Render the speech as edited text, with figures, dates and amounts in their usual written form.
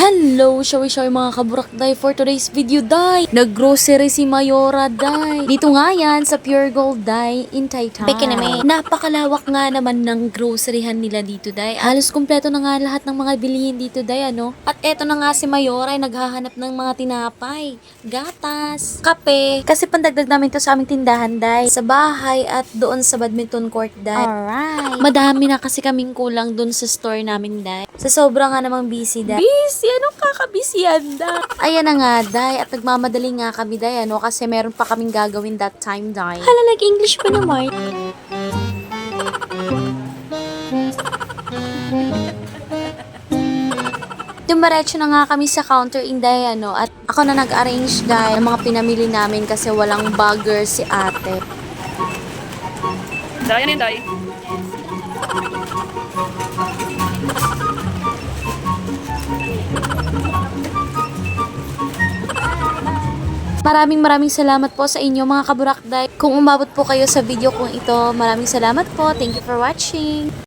Hello, shawi mga kaburakday for today's video, day. Nag-grocery si Mayora, day. Dito nga yan sa Pure Gold, day, in Taytay. Peke naman. Napakalawak nga naman ng groceryhan nila dito, day. Halos kumpleto na nga lahat ng mga bilihin dito, day, ano. At eto na nga si Mayora ay naghahanap ng mga tinapay, gatas, kape. Kasi pandagdag namin to sa aming tindahan, day. Sa bahay at doon sa badminton court, day. Alright. Madami na kasi kaming kulang doon sa store namin, day. Sa sobra nga namang busy, day. Busy? Anong kakabisiyan, day? Ayan na nga, day. At nagmamadali nga kami, day, ano, kasi meron pa kaming gagawin that time, day. Hala, nag-English pa naman. Dumaretso na nga kami sa counter, inday, ano, at ako na nag-arrange, day, ng mga pinamili namin kasi walang bagger si ate. Day, ano yun, Day? Maraming salamat po sa inyo mga kaburakday. Kung umabot po kayo sa video kong ito, maraming salamat po. Thank you for watching.